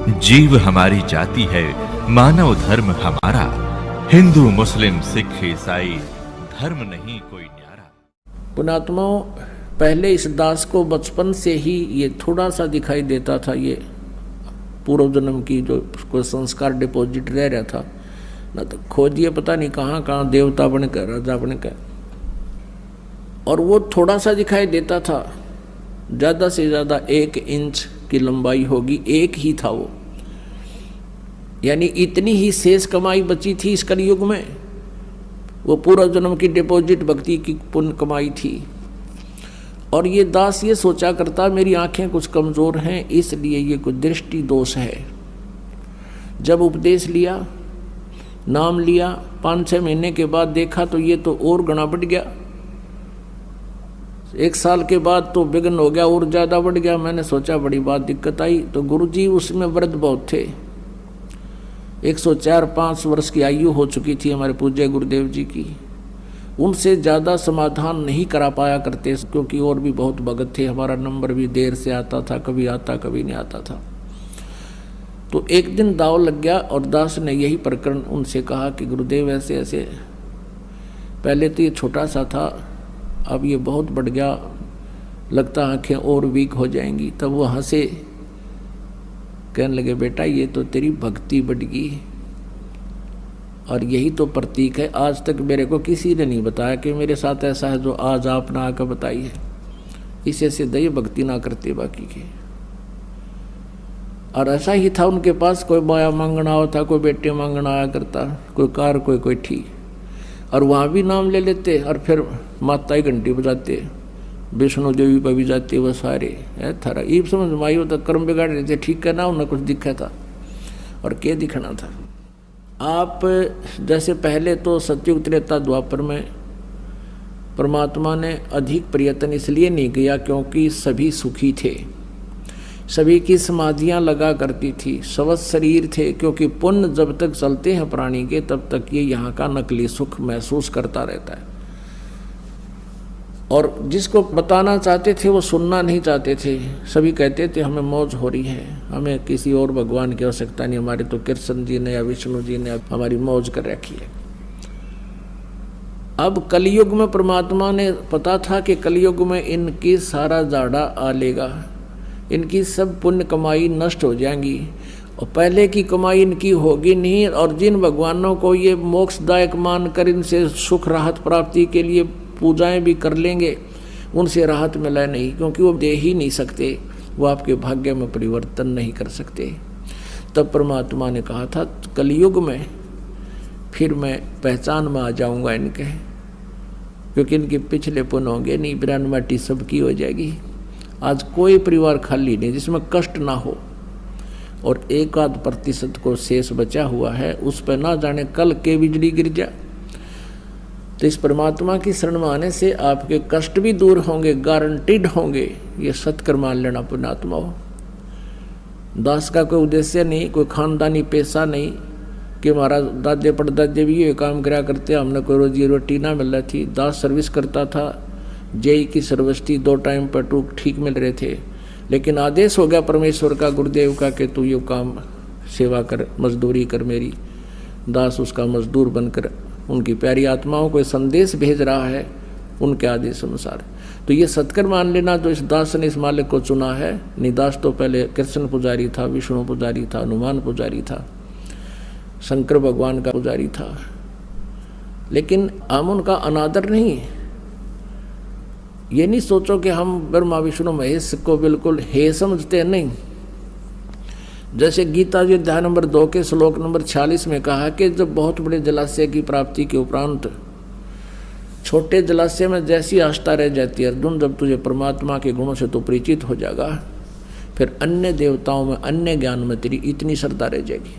जीव हमारी जाति है, मानव धर्म हमारा। हिंदू मुस्लिम सिख ईसाई धर्म नहीं कोई न्यारा। पुणात्माओं, पहले इस दास को बचपन से ही ये थोड़ा सा दिखाई देता था, ये पूर्व जन्म की जो कोई संस्कार डिपॉजिट रह रहा था ना, तो खोजिए पता नहीं कहाँ कहाँ देवता बनकर राजा बनकर, और वो थोड़ा सा दिखाई देता था। ज़्यादा से ज़्यादा 1 इंच की लंबाई होगी, एक ही था वो, यानी इतनी ही शेष कमाई बची थी इस कलयुग में। वो पूर्व जन्म की डिपॉजिट भक्ति की पुण्य कमाई थी। और ये दास ये सोचा करता मेरी आंखें कुछ कमज़ोर हैं, इसलिए ये कुछ दृष्टि दोष है। जब उपदेश लिया, नाम लिया, 5-6 महीने के बाद देखा तो ये तो और गणा बढ़ गया। 1 साल के बाद तो विघ्न हो गया, और ज़्यादा बढ़ गया। मैंने सोचा बड़ी बात दिक्कत आई। तो गुरुजी उसमें वृद्ध बहुत थे, 104-5 वर्ष की आयु हो चुकी थी हमारे पूज्य गुरुदेव जी की। उनसे ज़्यादा समाधान नहीं करा पाया करते, क्योंकि और भी बहुत भगत थे। हमारा नंबर भी देर से आता था, कभी आता कभी नहीं आता था। तो एक दिन दाव लग गया और दास ने यही प्रकरण उनसे कहा कि गुरुदेव ऐसे ऐसे, पहले तो ये छोटा सा था, अब ये बहुत बढ़ गया, लगता आंखें और वीक हो जाएंगी। तब वो हंसे, कहने लगे बेटा ये तो तेरी भक्ति बढ़ गई, और यही तो प्रतीक है। आज तक मेरे को किसी ने नहीं बताया कि मेरे साथ ऐसा है जो आज आपने आकर बताई है। इसे सिद्ध ये भक्ति ना करते बाकी के। और ऐसा ही था उनके पास, कोई माया मांगना होता, कोई बेटे मांगना आया करता, कोई कार कोई ठीक, और वहाँ भी नाम ले लेते, और फिर माता ही घंटी बजाते, विष्णु देवी पर भी जाते, वो सारे है थारा ईब समझ माई होता, कर्म बिगाड़ रहे थे, ठीक करना उन्हें कुछ दिखा था, और क्या दिखना था। आप जैसे पहले तो सतयुग त्रेता द्वापर में परमात्मा ने अधिक प्रयत्न इसलिए नहीं किया क्योंकि सभी सुखी थे, सभी की समाधियां लगा करती थी, स्वस्थ शरीर थे। क्योंकि पुण्य जब तक चलते हैं प्राणी के, तब तक ये यहाँ का नकली सुख महसूस करता रहता है। और जिसको बताना चाहते थे वो सुनना नहीं चाहते थे। सभी कहते थे हमें मौज हो रही है, हमें किसी और भगवान की आवश्यकता नहीं, हमारे तो कृष्ण जी ने या विष्णु जी ने हमारी मौज कर रखी है। अब कलयुग में परमात्मा ने पता था कि कलयुग में इनकी सारा जाड़ा आ लेगा, इनकी सब पुण्य कमाई नष्ट हो जाएंगी, और पहले की कमाई इनकी होगी नहीं। और जिन भगवानों को ये मोक्षदायक मानकर इनसे सुख राहत प्राप्ति के लिए पूजाएं भी कर लेंगे, उनसे राहत मिला नहीं, क्योंकि वो दे ही नहीं सकते, वो आपके भाग्य में परिवर्तन नहीं कर सकते। तब परमात्मा ने कहा था कलयुग में फिर मैं पहचान में आ जाऊंगा इनके, क्योंकि इनके पिछले पुण्य होंगे नहीं, बिरान माटी सबकी हो जाएगी। आज कोई परिवार खाली नहीं जिसमें कष्ट ना हो, और 1-8% को शेष बचा हुआ है, उस पर ना जाने कल के बिजली गिर जाए। तो इस परमात्मा की शरण में आने से आपके कष्ट भी दूर होंगे, गारंटीड होंगे। ये सत्कर मान लेना पुण्यात्मा हो। दास का कोई उद्देश्य नहीं, कोई खानदानी पैसा नहीं कि हमारा दादे परदादे भी ये काम करा करते, हमने कोई रोजी रोटी ना मिल रही थी। दास सर्विस करता था, जेई की सर्विस थी, 2 टाइम पर टूक ठीक मिल रहे थे, लेकिन आदेश हो गया परमेश्वर का, गुरुदेव का, कि तू ये काम सेवा कर, मजदूरी कर मेरी। दास उसका मजदूर बनकर उनकी प्यारी आत्माओं को संदेश भेज रहा है उनके आदेश अनुसार। तो ये सत्कर मान लेना जो इस दास ने इस मालिक को चुना है। निदास तो पहले कृष्ण पुजारी था, विष्णु पुजारी था, हनुमान पुजारी था, शंकर भगवान का पुजारी था, लेकिन हम उनका अनादर नहीं। ये नहीं सोचो कि हम ब्रह्मा विष्णु महेश को बिल्कुल हे समझते हैं, नहीं। जैसे गीता जी अध्याय नंबर 2 के श्लोक नंबर 46 में कहा कि जब बहुत बड़े जलाशय की प्राप्ति के उपरांत छोटे जलाशय में जैसी आस्था रह जाती है अर्जुन, जब तुझे परमात्मा के गुणों से तो परिचित हो जाएगा, फिर अन्य देवताओं में, अन्य ज्ञान में तेरी इतनी श्रद्धा रह जाएगी।